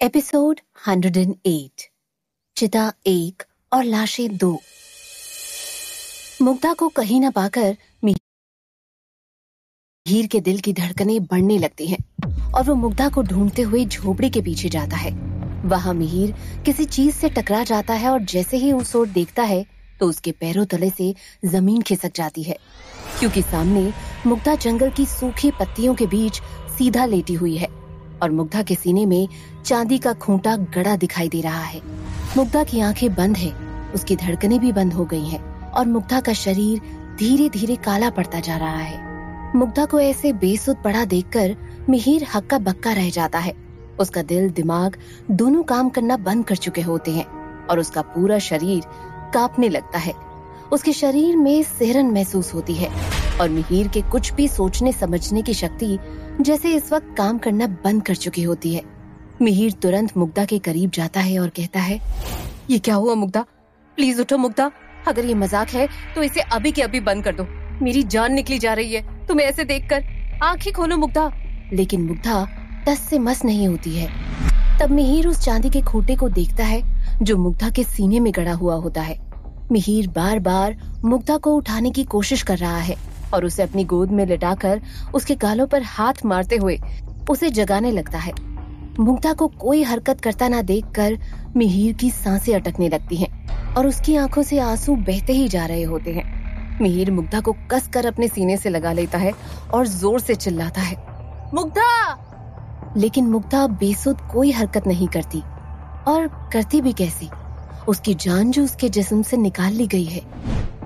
Episode 108 चिता 1 और लाशें 2। मुग्धा को कहीं न पाकर मिहिर के दिल की धड़कनें बढ़ने लगती हैं और वो मुग्धा को ढूंढते हुए झोपड़ी के पीछे जाता है। वहां मिहिर किसी चीज से टकरा जाता है और जैसे ही उस ओर देखता है तो उसके पैरों तले से जमीन खिसक जाती है, क्योंकि सामने मुग्धा जंगल की सूखी पत्तियों के बीच सीधा लेटी हुई है और मुग्धा के सीने में चांदी का खूंटा गड़ा दिखाई दे रहा है। मुग्धा की आंखें बंद है, उसकी धड़कनें भी बंद हो गई हैं और मुग्धा का शरीर धीरे धीरे काला पड़ता जा रहा है। मुग्धा को ऐसे बेसुध पड़ा देखकर मिहिर हक्का बक्का रह जाता है। उसका दिल दिमाग दोनों काम करना बंद कर चुके होते हैं और उसका पूरा शरीर कांपने लगता है। उसके शरीर में सिहरन महसूस होती है और मिहिर के कुछ भी सोचने समझने की शक्ति जैसे इस वक्त काम करना बंद कर चुकी होती है। मिहिर तुरंत मुग्धा के करीब जाता है और कहता है, ये क्या हुआ मुग्धा? प्लीज उठो मुग्धा, अगर ये मजाक है तो इसे अभी के अभी बंद कर दो। मेरी जान निकली जा रही है तुम्हें ऐसे देखकर। आंखें खोलो मुग्धा। लेकिन मुग्धा टस से मस नहीं होती है। तब मिहिर उस चांदी के खूंटे को देखता है जो मुग्धा के सीने में गड़ा हुआ होता है। मिहिर बार बार मुग्धा को उठाने की कोशिश कर रहा है और उसे अपनी गोद में लिटाकर उसके गालों पर हाथ मारते हुए उसे जगाने लगता है। मुग्धा को कोई हरकत करता ना देखकर मिहिर की सांसें अटकने लगती हैं और उसकी आंखों से आंसू बहते ही जा रहे होते हैं। मिहिर मुग्धा को कसकर अपने सीने से लगा लेता है और जोर से चिल्लाता है, मुग्धा! लेकिन मुग्धा बेसुध कोई हरकत नहीं करती, और करती भी कैसी? उसकी जान जो उसके जिस्म से निकाल ली गई है।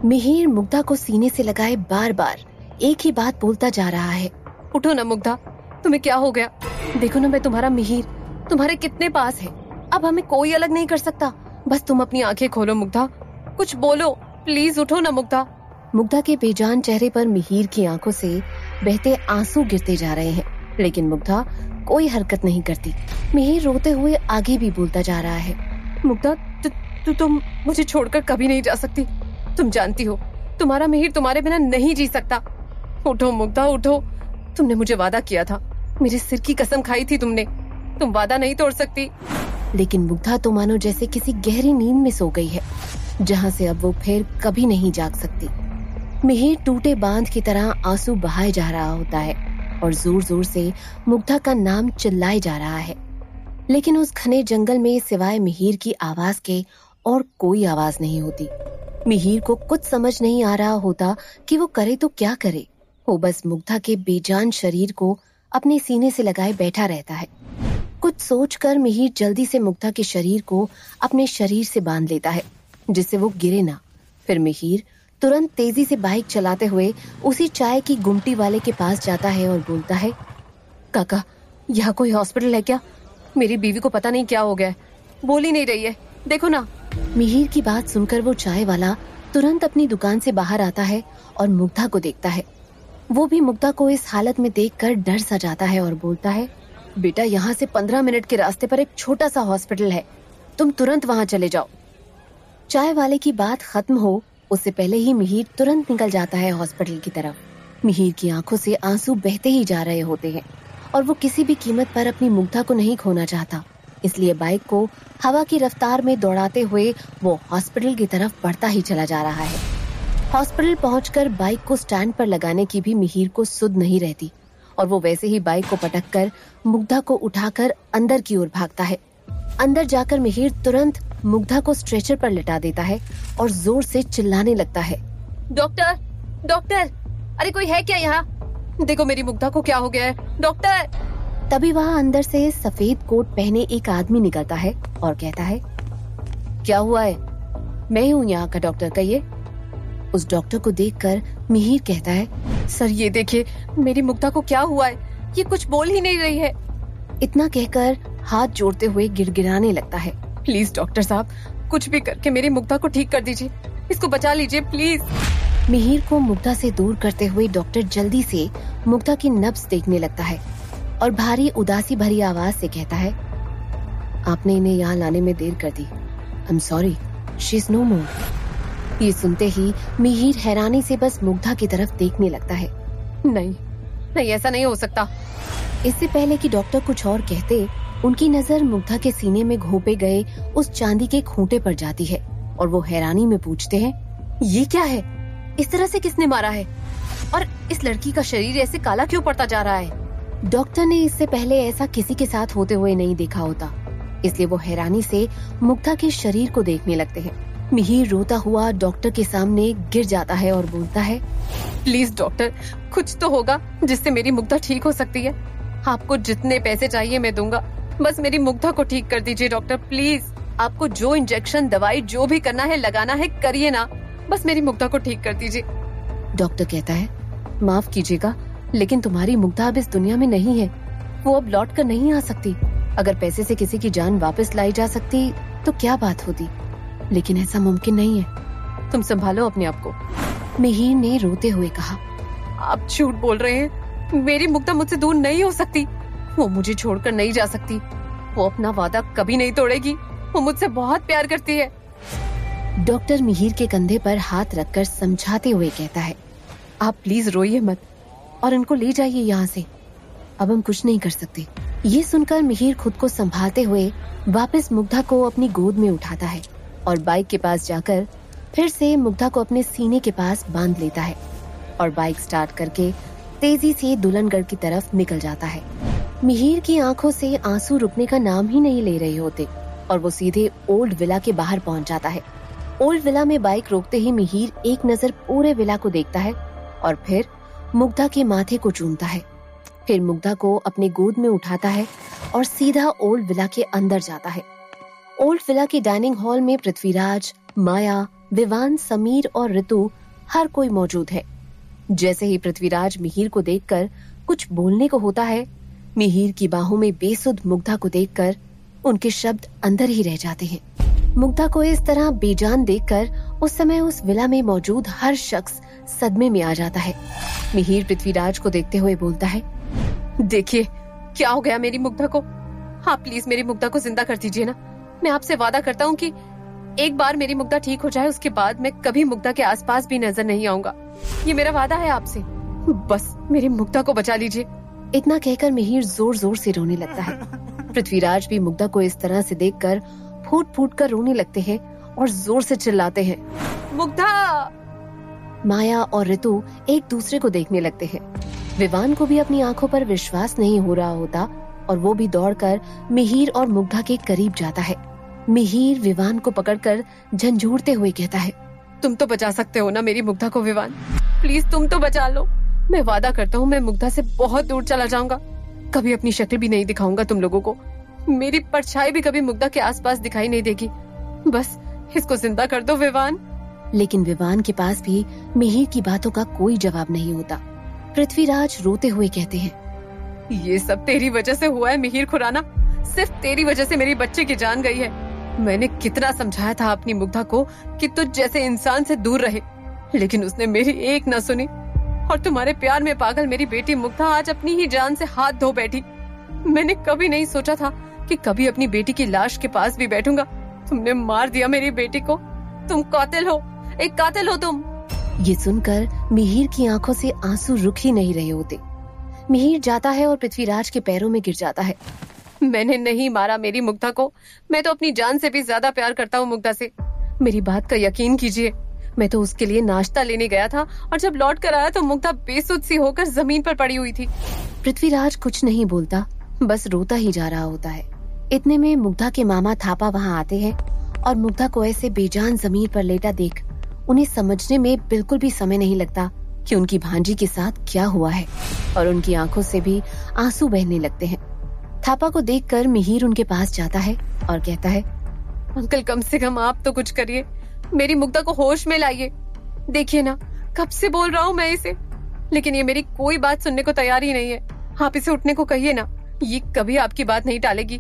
मिहिर मुग्धा को सीने से लगाए बार बार एक ही बात बोलता जा रहा है, उठो ना मुग्धा, तुम्हें क्या हो गया? देखो ना मैं तुम्हारा मिहिर तुम्हारे कितने पास है। अब हमें कोई अलग नहीं कर सकता। बस तुम अपनी आंखें खोलो मुग्धा, कुछ बोलो, प्लीज उठो ना मुग्धा। मुग्धा के बेजान चेहरे पर मिहिर की आंखों से बहते आंसू गिरते जा रहे हैं, लेकिन मुग्धा कोई हरकत नहीं करती। मिहिर रोते हुए आगे भी बोलता जा रहा है, मुग्धा तुम मुझे छोड़कर कभी नहीं जा सकती। तुम जानती हो तुम्हारा मिहिर तुम्हारे बिना नहीं जी सकता। उठो मुग्धा उठो, तुमने मुझे वादा किया था, मेरे सिर की कसम खाई थी तुमने, तुम वादा नहीं तोड़ सकती। लेकिन मुग्धा तो मानो जैसे किसी गहरी नींद में सो गई है, जहां से अब वो फिर कभी नहीं जाग सकती। मिहिर टूटे बांध की तरह आंसू बहाए जा रहा होता है और जोर जोर से मुग्धा का नाम चिल्लाए जा रहा है, लेकिन उस घने जंगल में सिवाय मिहिर की आवाज के और कोई आवाज नहीं होती। मिहिर को कुछ समझ नहीं आ रहा होता कि वो करे तो क्या करे। वो बस मुग्धा के बेजान शरीर को अपने सीने से लगाए बैठा रहता है। कुछ सोचकर मिहिर जल्दी से मुग्धा के शरीर को अपने शरीर से बांध लेता है, जिससे वो गिरे ना। फिर मिहिर तुरंत तेजी से बाइक चलाते हुए उसी चाय की गुमटी वाले के पास जाता है और बोलता है, काका, यहाँ कोई हॉस्पिटल है क्या? मेरी बीवी को पता नहीं क्या हो गया है, बोल ही नहीं रही है, देखो ना। मिहिर की बात सुनकर वो चाय वाला तुरंत अपनी दुकान से बाहर आता है और मुग्धा को देखता है। वो भी मुग्धा को इस हालत में देखकर डर सा जाता है और बोलता है, बेटा, यहाँ से 15 मिनट के रास्ते पर एक छोटा सा हॉस्पिटल है, तुम तुरंत वहाँ चले जाओ। चाय वाले की बात खत्म हो उससे पहले ही मिहिर तुरंत निकल जाता है हॉस्पिटल की तरफ। मिहिर की आंखों से आंसू बहते ही जा रहे होते हैं और वो किसी भी कीमत पर अपनी मुग्धा को नहीं खोना चाहता, इसलिए बाइक को हवा की रफ्तार में दौड़ाते हुए वो हॉस्पिटल की तरफ बढ़ता ही चला जा रहा है। हॉस्पिटल पहुंचकर बाइक को स्टैंड पर लगाने की भी मिहिर को सुध नहीं रहती और वो वैसे ही बाइक को पटककर मुग्धा को उठाकर अंदर की ओर भागता है। अंदर जाकर मिहिर तुरंत मुग्धा को स्ट्रेचर पर लिटा देता है और जोर से चिल्लाने लगता है, डॉक्टर, डॉक्टर, अरे कोई है क्या यहाँ? देखो मेरी मुग्धा को क्या हो गया है, डॉक्टर। तभी वहाँ अंदर से सफेद कोट पहने एक आदमी निकलता है और कहता है, क्या हुआ है? मैं हूँ यहाँ का डॉक्टर, कहिए। उस डॉक्टर को देखकर मिहिर कहता है, सर ये देखिए मेरी मुग्धा को क्या हुआ है, ये कुछ बोल ही नहीं रही है। इतना कहकर हाथ जोड़ते हुए गिड़गिड़ाने लगता है, प्लीज डॉक्टर साहब, कुछ भी करके मेरी मुग्धा को ठीक कर दीजिए, इसको बचा लीजिए प्लीज। मिहिर को मुग्धा से दूर करते हुए डॉक्टर जल्दी से मुग्धा की नब्ज देखने लगता है और भारी उदासी भरी आवाज से कहता है, आपने इन्हें यहाँ लाने में देर कर दी, I am sorry, she is no more. ये सुनते ही मिहिर हैरानी से बस मुग्धा की तरफ देखने लगता है। नहीं नहीं, ऐसा नहीं हो सकता। इससे पहले कि डॉक्टर कुछ और कहते, उनकी नजर मुग्धा के सीने में घोंपे गए उस चांदी के खूंटे पर जाती है और वो हैरानी में पूछते हैं, ये क्या है? इस तरह से किसने मारा है? और इस लड़की का शरीर ऐसे काला क्यों पड़ता जा रहा है? डॉक्टर ने इससे पहले ऐसा किसी के साथ होते हुए नहीं देखा होता, इसलिए वो हैरानी से मुग्धा के शरीर को देखने लगते हैं। मिहिर रोता हुआ डॉक्टर के सामने गिर जाता है और बोलता है, प्लीज डॉक्टर, कुछ तो होगा जिससे मेरी मुग्धा ठीक हो सकती है। आपको जितने पैसे चाहिए मैं दूंगा, बस मेरी मुग्धा को ठीक कर दीजिए डॉक्टर, प्लीज। आपको जो इंजेक्शन, दवाई जो भी करना है, लगाना है, करिए ना, बस मेरी मुग्धा को ठीक कर दीजिए। डॉक्टर कहता है, माफ कीजिएगा, लेकिन तुम्हारी मुग्धा अब इस दुनिया में नहीं है। वो अब लौट कर नहीं आ सकती। अगर पैसे से किसी की जान वापस लाई जा सकती तो क्या बात होती, लेकिन ऐसा मुमकिन नहीं है। तुम संभालो अपने आप को। मिहिर ने रोते हुए कहा, आप झूठ बोल रहे हैं, मेरी मुग्धा मुझसे दूर नहीं हो सकती। वो मुझे छोड़कर नहीं जा सकती। वो अपना वादा कभी नहीं तोड़ेगी। वो मुझसे बहुत प्यार करती है। डॉक्टर मिहिर के कंधे पर हाथ रखकर समझाते हुए कहता है, आप प्लीज रोइए मत और इनको ले जाइए यहाँ से। अब हम कुछ नहीं कर सकते। ये सुनकर मिहिर खुद को संभालते हुए वापस मुग्धा को अपनी गोद में उठाता है और बाइक के पास जाकर फिर से मुग्धा को अपने सीने के पास बांध लेता है और बाइक स्टार्ट करके तेजी से दुल्हनगढ़ की तरफ निकल जाता है। मिहिर की आंखों से आंसू रुकने का नाम ही नहीं ले रहे होते और वो सीधे ओल्ड विला के बाहर पहुंच जाता है। ओल्ड विला में बाइक रोकते ही मिहिर एक नजर पूरे विला को देखता है और फिर मुग्धा के माथे को चूमता है। फिर मुग्धा को अपने गोद में उठाता है और सीधा ओल्ड विला के अंदर जाता है। ओल्ड विला के डाइनिंग हॉल में पृथ्वीराज, माया, विवान, समीर और ऋतु हर कोई मौजूद है। जैसे ही पृथ्वीराज मिहिर को देखकर कुछ बोलने को होता है, मिहिर की बाहों में बेसुध मुग्धा को देखकर उनके शब्द अंदर ही रह जाते हैं। मुग्धा को इस तरह बेजान देखकर उस समय उस विला में मौजूद हर शख्स सदमे में आ जाता है। मिहिर पृथ्वीराज को देखते हुए बोलता है, देखिए क्या हो गया मेरी मुग्धा को। हाँ प्लीज मेरी मुग्धा को जिंदा कर दीजिए ना। मैं आपसे वादा करता हूँ कि एक बार मेरी मुग्धा ठीक हो जाए उसके बाद मैं कभी मुग्धा के आसपास भी नजर नहीं आऊंगा। ये मेरा वादा है आपसे। बस मेरी मुग्धा को बचा लीजिए। इतना कहकर मिहिर जोर जोर से रोने लगता है। पृथ्वीराज भी मुग्धा को इस तरह से देखकर फूट फूट कर रोने लगते हैं और जोर से चिल्लाते हैं, मुग्धा। माया और ऋतु एक दूसरे को देखने लगते हैं। विवान को भी अपनी आंखों पर विश्वास नहीं हो रहा होता और वो भी दौड़कर मिहिर और मुग्धा के करीब जाता है। मिहिर विवान को पकड़कर झंझोड़ते हुए कहता है, तुम तो बचा सकते हो ना मेरी मुग्धा को विवान, प्लीज तुम तो बचा लो। मैं वादा करता हूँ मैं मुग्धा से बहुत दूर चला जाऊंगा। कभी अपनी शक्ल भी नहीं दिखाऊंगा तुम लोगों को। मेरी परछाई भी कभी मुग्धा के आसपास दिखाई नहीं देगी। बस इसको जिंदा कर दो विवान। लेकिन विवान के पास भी मिहिर की बातों का कोई जवाब नहीं होता। पृथ्वीराज रोते हुए कहते हैं, ये सब तेरी वजह से हुआ है मिहिर खुराना। सिर्फ तेरी वजह से मेरी बच्चे की जान गई है। मैंने कितना समझाया था अपनी मुग्धा को कि तुझ जैसे इंसान से दूर रहे, लेकिन उसने मेरी एक न सुनी और तुम्हारे प्यार में पागल मेरी बेटी मुग्धा आज अपनी ही जान से हाथ धो बैठी। मैंने कभी नहीं सोचा था कि कभी अपनी बेटी की लाश के पास भी बैठूंगा। तुमने मार दिया मेरी बेटी को। तुम कातिल हो, एक कातिल हो तुम। ये सुनकर मिहिर की आंखों से आंसू रुक ही नहीं रहे होते। मिहिर जाता है और पृथ्वीराज के पैरों में गिर जाता है। मैंने नहीं मारा मेरी मुग्धा को। मैं तो अपनी जान से भी ज्यादा प्यार करता हूँ मुग्धा से। मेरी बात का यकीन कीजिए। मैं तो उसके लिए नाश्ता लेने गया था और जब लौट कर आया तो मुग्धा बेसुध सी होकर जमीन पर पड़ी हुई थी। पृथ्वीराज कुछ नहीं बोलता, बस रोता ही जा रहा होता है। इतने में मुग्धा के मामा थापा वहाँ आते हैं और मुग्धा को ऐसे बेजान जमीन पर लेटा देख उन्हें समझने में बिल्कुल भी समय नहीं लगता कि उनकी भांजी के साथ क्या हुआ है और उनकी आंखों से भी आंसू बहने लगते हैं। थापा को देखकर मिहिर उनके पास जाता है और कहता है, अंकल कम से कम आप तो कुछ करिए, मेरी मुग्धा को होश में लाइए। देखिए ना कब से बोल रहा हूँ मैं इसे, लेकिन ये मेरी कोई बात सुनने को तैयार ही नहीं है। आप इसे उठने को कहिए ना, ये कभी आपकी बात नहीं टालेगी।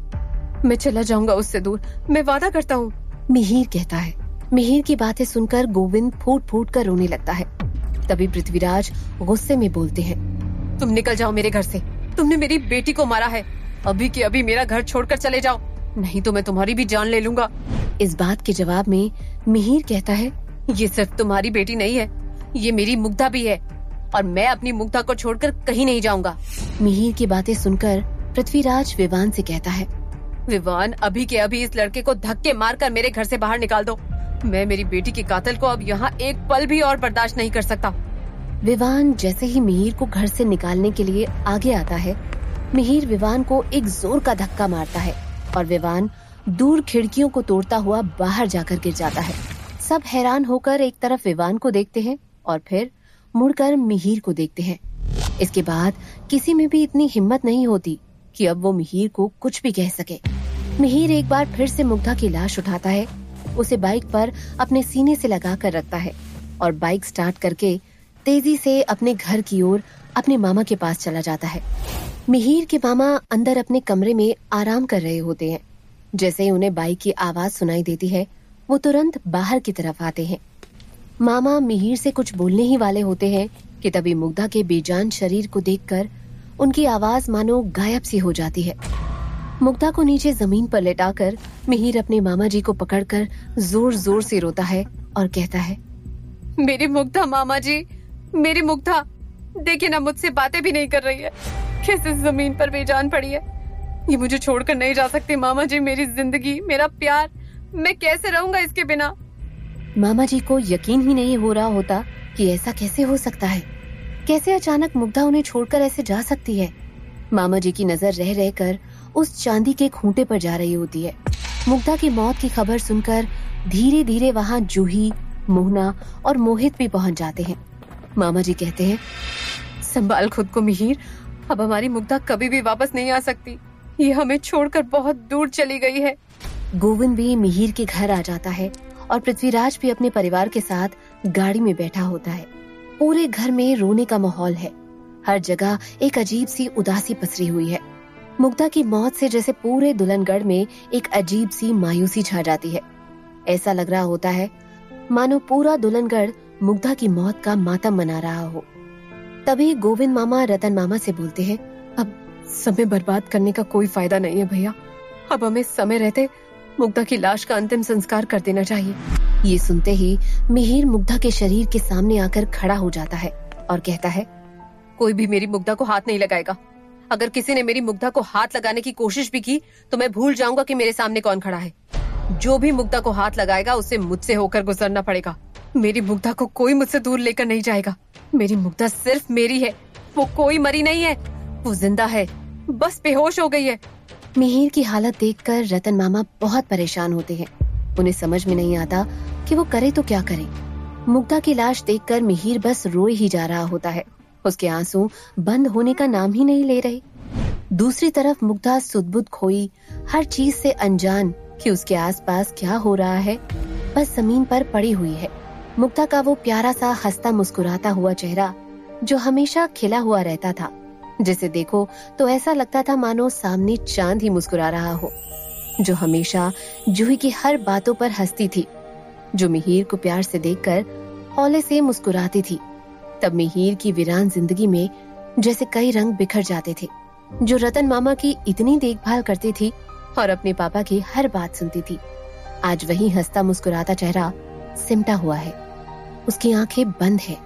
मैं चला जाऊंगा उससे दूर, मैं वादा करता हूँ, मिहिर कहता है। मिहिर की बातें सुनकर गोविंद फूट फूट कर रोने लगता है। तभी पृथ्वीराज गुस्से में बोलते हैं, तुम निकल जाओ मेरे घर से। तुमने मेरी बेटी को मारा है। अभी के अभी मेरा घर छोड़कर चले जाओ, नहीं तो मैं तुम्हारी भी जान ले लूंगा। इस बात के जवाब में मिहिर कहता है, ये सिर्फ तुम्हारी बेटी नहीं है, ये मेरी मुग्धा भी है। और मैं अपनी मुग्धा को छोड़कर कहीं नहीं जाऊंगा। मिहिर की बातें सुनकर पृथ्वीराज विवान से कहता है, विवान, अभी के अभी इस लड़के को धक्के मारकर मेरे घर से बाहर निकाल दो। मैं मेरी बेटी के कातिल को अब यहाँ एक पल भी और बर्दाश्त नहीं कर सकता। विवान जैसे ही मिहिर को घर से निकालने के लिए आगे आता है, मिहिर विवान को एक जोर का धक्का मारता है और विवान दूर खिड़कियों को तोड़ता हुआ बाहर जाकर गिर जाता है। सब हैरान होकर एक तरफ विवान को देखते हैं और फिर मुड़कर मिहिर को देखते हैं। इसके बाद किसी में भी इतनी हिम्मत नहीं होती कि अब वो मिहिर को कुछ भी कह सके। मिहिर एक बार फिर से मुग्धा की लाश उठाता है, उसे बाइक पर अपने सीने से लगा कर रखता है और बाइक स्टार्ट करके तेजी से अपने घर की ओर अपने मामा के पास चला जाता है। मिहिर के मामा अंदर अपने कमरे में आराम कर रहे होते हैं। जैसे ही उन्हें बाइक की आवाज सुनाई देती है, वो तुरंत बाहर की तरफ आते हैं। मामा मिहिर से कुछ बोलने ही वाले होते हैं कि तभी मुग्धा के बेजान शरीर को देखकर उनकी आवाज मानो गायब सी हो जाती है। मुग्धा को नीचे जमीन पर लेटाकर मिहिर अपने मामा जी को पकड़कर जोर जोर से रोता है और कहता है, मेरी मुग्धा मामा जी, मेरी मुग्धा, देखिए ना, मुझसे बातें भी नहीं कर रही है, कैसे जमीन पर बेजान पड़ी है। ये मुझे छोड़कर नहीं जा सकती मामा जी, मेरी जिंदगी, मेरा प्यार, मैं कैसे रहूंगा इसके बिना। मामा जी को यकीन ही नहीं हो रहा होता कि ऐसा कैसे हो सकता है, कैसे अचानक मुग्धा उन्हें छोड़कर ऐसे जा सकती है। मामा जी की नजर रह रहकर उस चांदी के खूंटे पर जा रही होती है। मुग्धा की मौत की खबर सुनकर धीरे धीरे वहाँ जूही, मोहना और मोहित भी पहुँच जाते हैं। मामा जी कहते हैं, संभाल खुद को मिहिर, अब हमारी मुग्धा कभी भी वापस नहीं आ सकती, ये हमें छोड़कर बहुत दूर चली गई है। गोविंद भी मिहिर के घर आ जाता है और पृथ्वीराज भी अपने परिवार के साथ गाड़ी में बैठा होता है। पूरे घर में रोने का माहौल है, हर जगह एक अजीब सी उदासी पसरी हुई है। मुग्धा की मौत से जैसे पूरे दुल्हनगढ़ में एक अजीब सी मायूसी छा जाती है। ऐसा लग रहा होता है मानो पूरा दुल्हनगढ़ मुग्धा की मौत का मातम मना रहा हो। तभी गोविंद मामा रतन मामा से बोलते हैं, अब समय बर्बाद करने का कोई फायदा नहीं है भैया, अब हमें समय रहते मुग्धा की लाश का अंतिम संस्कार कर देना चाहिए। ये सुनते ही मिहिर मुग्धा के शरीर के सामने आकर खड़ा हो जाता है और कहता है, कोई भी मेरी मुग्धा को हाथ नहीं लगाएगा। अगर किसी ने मेरी मुग्धा को हाथ लगाने की कोशिश भी की तो मैं भूल जाऊंगा कि मेरे सामने कौन खड़ा है। जो भी मुग्धा को हाथ लगाएगा उसे मुझसे होकर गुजरना पड़ेगा। मेरी मुग्धा को कोई मुझसे दूर लेकर नहीं जाएगा। मेरी मुग्धा सिर्फ मेरी है, वो कोई मरी नहीं है, वो जिंदा है, बस बेहोश हो गई है। मिहिर की हालत देखकर रतन मामा बहुत परेशान होते हैं। उन्हें समझ में नहीं आता कि वो करे तो क्या करे। मुग्धा की लाश देखकर मिहिर बस रोए ही जा रहा होता है, उसके आंसू बंद होने का नाम ही नहीं ले रहे। दूसरी तरफ मुग्धा सुध-बुध खोई, हर चीज से अनजान कि उसके आसपास क्या हो रहा है, बस जमीन पर पड़ी हुई है। मुग्धा का वो प्यारा सा हंसता मुस्कुराता हुआ चेहरा जो हमेशा खिला हुआ रहता था, जिसे देखो तो ऐसा लगता था मानो सामने चांद ही मुस्कुरा रहा हो, जो हमेशा जूही की हर बातों पर हंसती थी, जो मिहिर को प्यार से देखकर हौले से मुस्कुराती थी। तब मिहिर की वीरान जिंदगी में जैसे कई रंग बिखर जाते थे। जो रतन मामा की इतनी देखभाल करती थी और अपने पापा की हर बात सुनती थी, आज वही हंसता मुस्कुराता चेहरा सिमटा हुआ है। उसकी आंखें बंद है,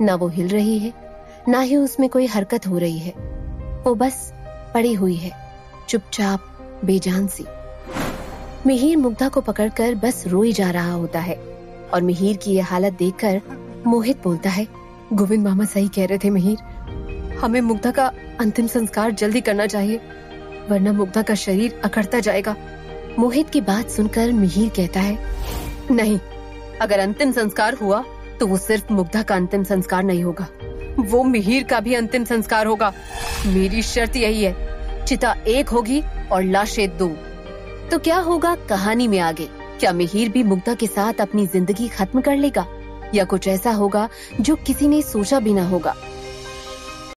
ना वो हिल रही है, ना ही उसमें कोई हरकत हो रही है। वो बस पड़ी हुई है, चुपचाप बेजान सी। मिहिर मुग्धा को पकड़कर बस रोई जा रहा होता है और मिहिर की ये हालत देखकर मोहित बोलता है, गोविंद मामा सही कह रहे थे मिहिर, हमें मुग्धा का अंतिम संस्कार जल्दी करना चाहिए, वरना मुग्धा का शरीर अकड़ता जाएगा। मोहित की बात सुनकर मिहिर कहता है, नहीं, अगर अंतिम संस्कार हुआ तो वो सिर्फ मुग्धा का अंतिम संस्कार नहीं होगा, वो मिहिर का भी अंतिम संस्कार होगा। मेरी शर्त यही है, चिता एक होगी और लाशें दो। तो क्या होगा कहानी में आगे? क्या मिहिर भी मुग्धा के साथ अपनी जिंदगी खत्म कर लेगा या कुछ ऐसा होगा जो किसी ने सोचा भी ना होगा?